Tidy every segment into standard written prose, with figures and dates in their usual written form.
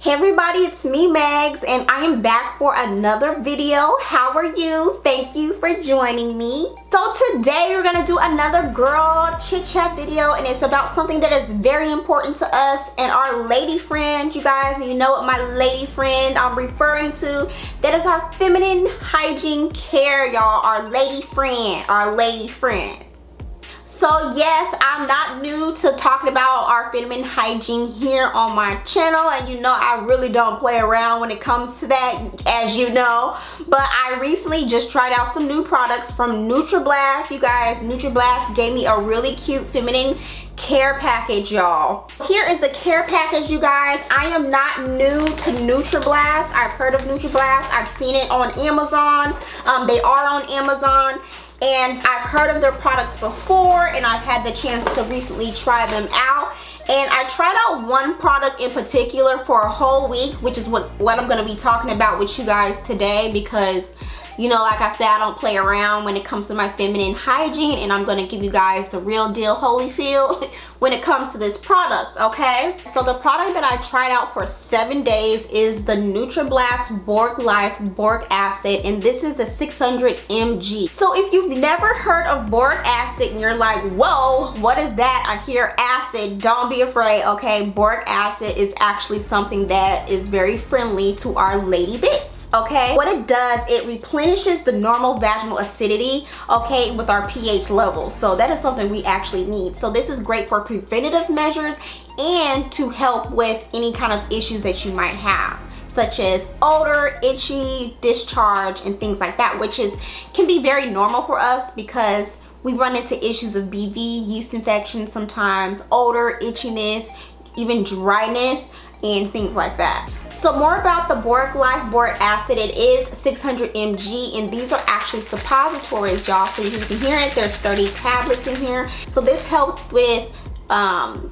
Hey everybody, it's me Megs and I am back for another video. How are you? Thank you for joining me. So today we're gonna do another girl chit chat video, and it's about something that is very important to us and our lady friend. You guys, you know what my lady friend I'm referring to. That is our feminine hygiene care, y'all. Our lady friend. So yes, I'm not new to talking about our feminine hygiene here on my channel, and you know I really don't play around when it comes to that, as you know. But I recently just tried out some new products from NutraBlast. You guys, NutraBlast gave me a really cute feminine care package, y'all. Here is the care package, you guys. I am not new to NutraBlast. I've heard of NutraBlast. I've seen it on Amazon. They are on Amazon. And I've heard of their products before, and I've had the chance to recently try them out. And I tried out one product in particular for a whole week, which is what I'm going to be talking about with you guys today, because you know, like I said, I don't play around when it comes to my feminine hygiene, and I'm going to give you guys the real deal Holyfield when it comes to this product, okay? So the product that I tried out for 7 days is the NutraBlast Boric Life Boric Acid, and this is the 600 mg. So if you've never heard of boric acid and you're like, whoa, what is that? I hear acid. Don't be afraid, okay? Boric acid is actually something that is very friendly to our lady bits. Okay, what it does, it replenishes the normal vaginal acidity, okay, with our pH level. So that is something we actually need. So this is great for preventative measures and to help with any kind of issues that you might have, such as odor, itchy, discharge, and things like that, which can be very normal for us because we run into issues of BV, yeast infections sometimes, odor, itchiness, even dryness, and things like that. So more about the Boric Life Boric Acid. It is 600 mg, and these are actually suppositories, y'all. So you can hear it, there's 30 tablets in here. So this helps with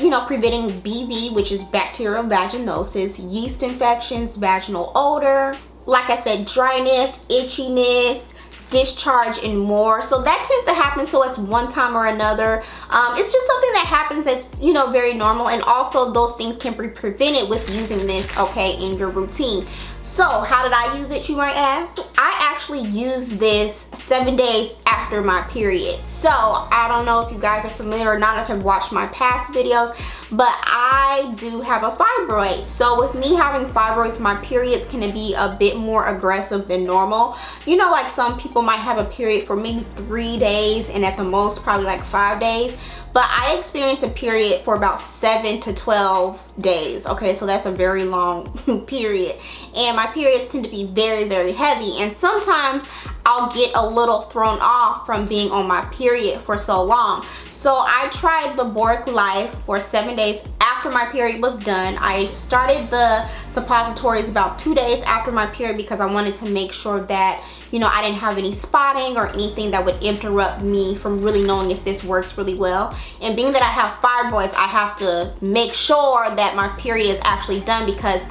you know, preventing BV, which is bacterial vaginosis, yeast infections, vaginal odor, like I said, dryness, itchiness, discharge, and more. So that tends to happen to us one time or another. It's just something that happens that's, you know, very normal, and also those things can be prevented with using this, okay, in your routine. So how did I use it, you might ask? I actually used this 7 days after my period. So I don't know if you guys are familiar or not, if you've watched my past videos, but I do have a fibroid. So with me having fibroids, my periods can be a bit more aggressive than normal. You know, like some people might have a period for maybe 3 days and at the most probably like 5 days. But I experienced a period for about 7 to 12 days. Okay, so that's a very long period. And my periods tend to be very, very heavy. And sometimes I'll get a little thrown off from being on my period for so long. So I tried the Boric Life for 7 days after my period was done. I started the suppositories about 2 days after my period because I wanted to make sure that, you know, I didn't have any spotting or anything that would interrupt me from really knowing if this works really well. And being that I have fibroids, I have to make sure that my period is actually done because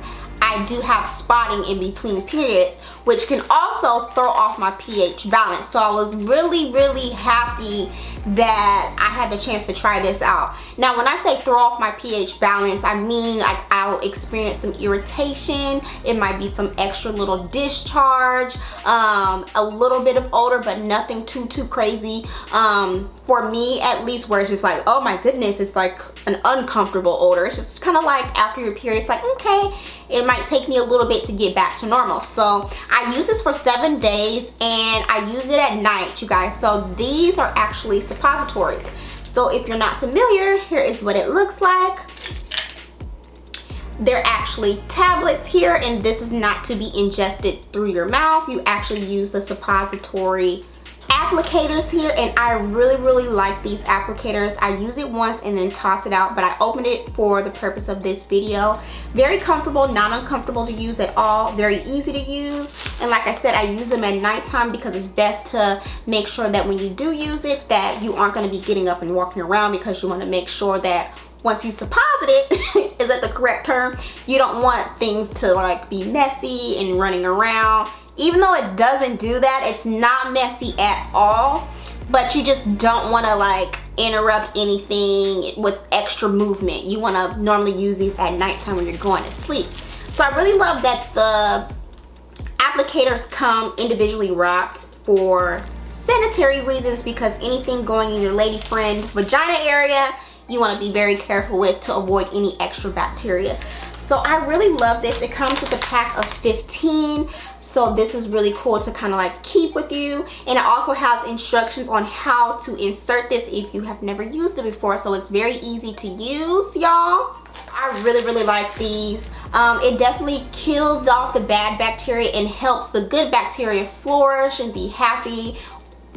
I do have spotting in between periods, which can also throw off my pH balance. So I was really, really happy that I had the chance to try this out. Now when I say throw off my pH balance, I mean like I'll experience some irritation, it might be some extra little discharge, a little bit of odor, but nothing too crazy. For me at least, where it's just like, oh my goodness, it's like an uncomfortable odor. It's just kind of like after your period, it's like, okay, it might take me a little bit to get back to normal. So I use this for 7 days and I use it at night, you guys. So these are actually suppositories. So if you're not familiar, here is what it looks like. They're actually tablets here, and this is not to be ingested through your mouth. You actually use the suppository applicators here, and I really like these applicators. I use it once and then toss it out, but I opened it for the purpose of this video. Very comfortable, not uncomfortable to use at all, very easy to use. And like I said, I use them at nighttime because it's best to make sure that when you do use it that you aren't going to be getting up and walking around, because you want to make sure that once you suppository it, is that the correct term? You don't want things to like be messy and running around. Even though it doesn't do that, it's not messy at all, but you just don't want to like interrupt anything with extra movement. You want to normally use these at nighttime when you're going to sleep. So I really love that the applicators come individually wrapped for sanitary reasons, because anything going in your lady friend vagina area, you want to be very careful with to avoid any extra bacteria. So I really love this. It comes with a pack of 15, so this is really cool to kind of like keep with you. And it also has instructions on how to insert this if you have never used it before, so it's very easy to use, y'all. I really like these. It definitely kills off the bad bacteria and helps the good bacteria flourish and be happy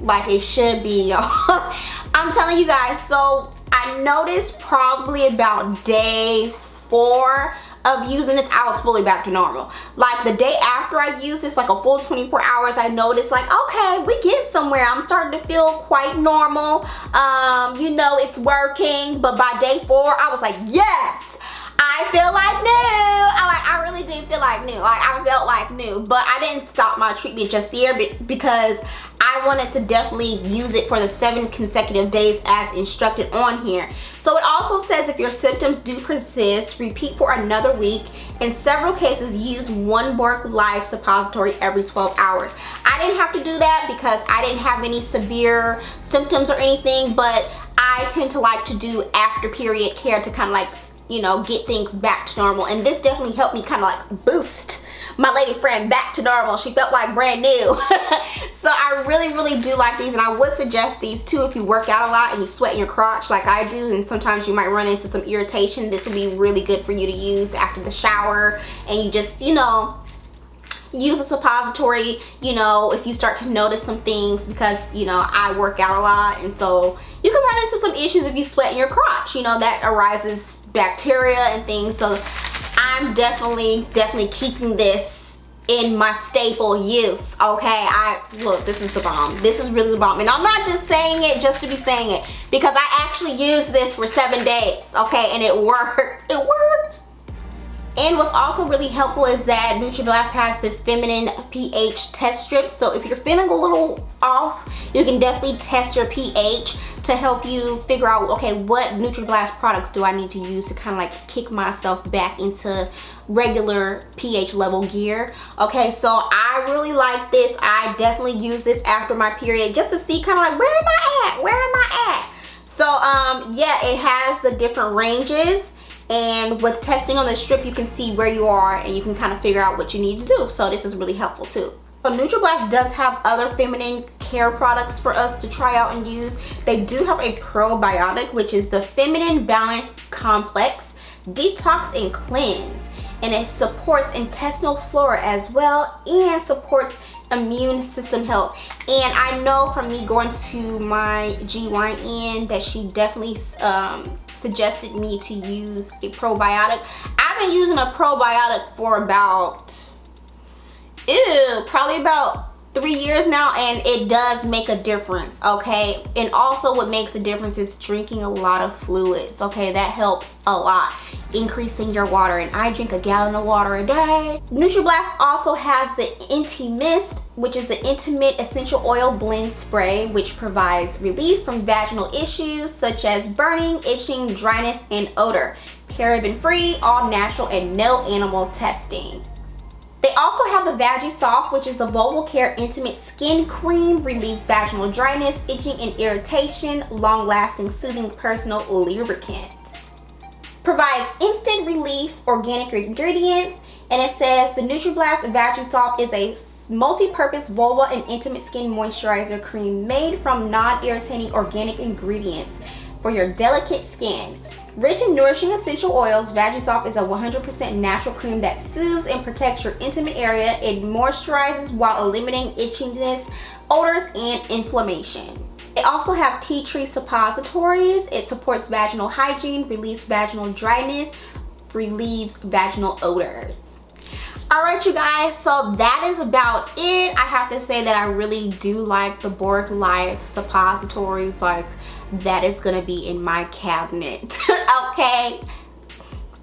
like it should be, y'all. I'm telling you guys. So I noticed probably about day 4 of using this, I was fully back to normal. Like the day after I used this, like a full 24 hours, I noticed like, okay, we get somewhere. I'm starting to feel quite normal. You know, it's working. But by day 4, I was like, yes, I feel like new. I really did feel like new. Like I felt like new, but I didn't stop my treatment just there because I wanted to definitely use it for the 7 consecutive days as instructed on here. So it also says if your symptoms do persist, repeat for another week. In several cases, use 1 Boric Life suppository every 12 hours. I didn't have to do that because I didn't have any severe symptoms or anything, but I tend to like to do after period care to kind of like, you know, get things back to normal. And this definitely helped me kind of like boost my lady friend back to normal. She felt like brand new. So I really do like these, and I would suggest these too if you work out a lot and you sweat in your crotch like I do, and sometimes you might run into some irritation. This would be really good for you to use after the shower, and you just, you know, use a suppository, you know, if you start to notice some things, because, you know, I work out a lot, and so you can run into some issues if you sweat in your crotch, you know, that arises bacteria and things. So I'm definitely keeping this in my staple use, okay? Look, this is the bomb. This is really the bomb. And I'm not just saying it just to be saying it, because I actually used this for 7 days, okay? And it worked. It worked. And what's also really helpful is that NutraBlast has this feminine pH test strip. So if you're feeling a little off, you can definitely test your pH to help you figure out, okay, what NutraBlast products do I need to use to kind of like kick myself back into regular pH level gear. Okay, so I really like this. I definitely use this after my period just to see kind of like, where am I at? Where am I at? So yeah, it has the different ranges. And with testing on the strip, you can see where you are and you can kind of figure out what you need to do. So this is really helpful too. So NutraBlast does have other feminine care products for us to try out and use. They do have a probiotic, which is the Feminine Balance Complex Detox and Cleanse. And it supports intestinal flora as well and supports immune system health. And I know from me going to my GYN that she definitely suggested me to use a probiotic. I've been using a probiotic for about, probably about 3 years now, and it does make a difference, okay? And also what makes a difference is drinking a lot of fluids, okay? That helps a lot, increasing your water, and I drink 1 gallon of water a day. NutraBlast also has the Inti-Mist, which is the intimate essential oil blend spray, which provides relief from vaginal issues such as burning, itching, dryness, and odor. Paraben free, all natural, and no animal testing. They also have the VagiSoft, which is the vulval care intimate skin cream, relieves vaginal dryness, itching, and irritation, long-lasting, soothing personal lubricant. Provides instant relief, organic ingredients, and it says the NutraBlast VagiSoft is a multi-purpose vulva and intimate skin moisturizer cream made from non-irritating organic ingredients for your delicate skin. Rich in nourishing essential oils, VagiSoft is a 100% natural cream that soothes and protects your intimate area. It moisturizes while eliminating itchiness, odors, and inflammation. They also have tea tree suppositories. It supports vaginal hygiene, relieves vaginal dryness, relieves vaginal odors. Alright you guys, so that is about it. I have to say that I really do like the Boric Life suppositories. Like, that is gonna be in my cabinet. Okay,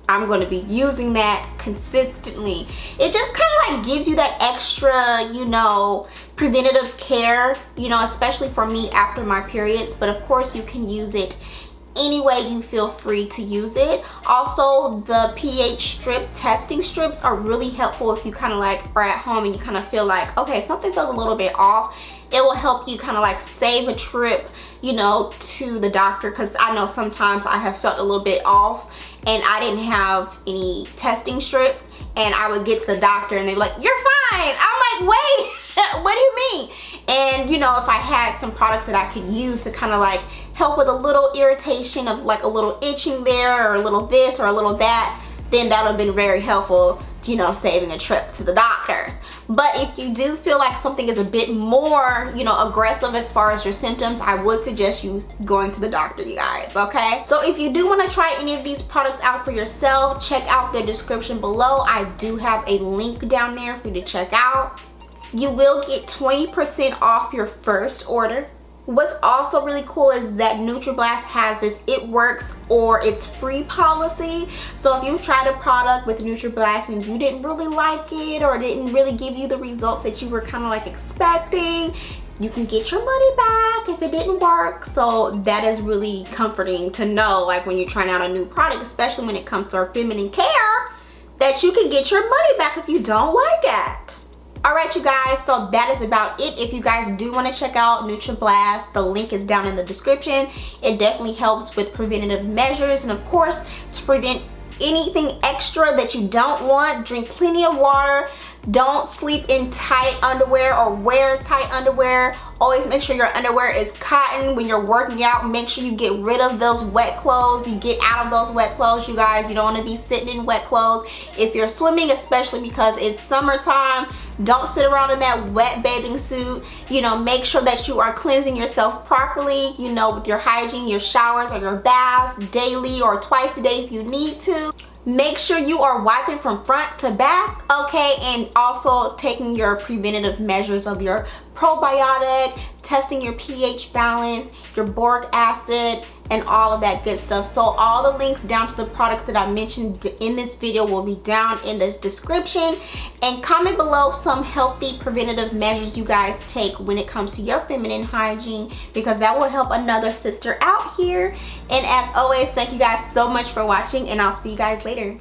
I'm gonna be using that consistently. It just kind of like gives you that extra, you know, preventative care, you know, especially for me after my periods. But of course you can use it any way you feel free to use it. Also, the pH strip testing strips are really helpful if you kind of like are at home and you kind of feel like, okay, something feels a little bit off. It will help you kind of like save a trip, you know, to the doctor, because I know sometimes I have felt a little bit off and I didn't have any testing strips, and I would get to the doctor and they're like, you're fine. I'm like, wait, what do you mean? And you know, if I had some products that I could use to kind of like help with a little irritation of like a little itching there, or a little this or a little that, then that would have been very helpful, you know, saving a trip to the doctors. But if you do feel like something is a bit more, you know, aggressive as far as your symptoms, I would suggest you going to the doctor, you guys, okay? So if you do want to try any of these products out for yourself, check out the description below. I do have a link down there for you to check out. You will get 20% off your first order. What's also really cool is that NutraBlast has this it works or it's free policy. So if you tried a product with NutraBlast and you didn't really like it, or it didn't really give you the results that you were kind of like expecting, you can get your money back if it didn't work. So that is really comforting to know, like when you're trying out a new product, especially when it comes to our feminine care, that you can get your money back if you don't like it. Alright, you guys, so that is about it. If you guys do want to check out NutraBlast, the link is down in the description. It definitely helps with preventative measures, and of course, to prevent anything extra that you don't want. Drink plenty of water. Don't sleep in tight underwear or wear tight underwear. Always make sure your underwear is cotton. When you're working out, make sure you get rid of those wet clothes. You get out of those wet clothes, you guys. You don't want to be sitting in wet clothes. If you're swimming, especially because it's summertime, don't sit around in that wet bathing suit. You know, make sure that you are cleansing yourself properly, you know, with your hygiene, your showers or your baths daily or twice a day if you need to. Make sure you are wiping from front to back, okay, and also taking your preventative measures of your probiotic, testing your pH balance, your boric acid, and all of that good stuff. So all the links down to the products that I mentioned in this video will be down in this description. And comment below some healthy preventative measures you guys take when it comes to your feminine hygiene, because that will help another sister out here. And as always, thank you guys so much for watching, and I'll see you guys later.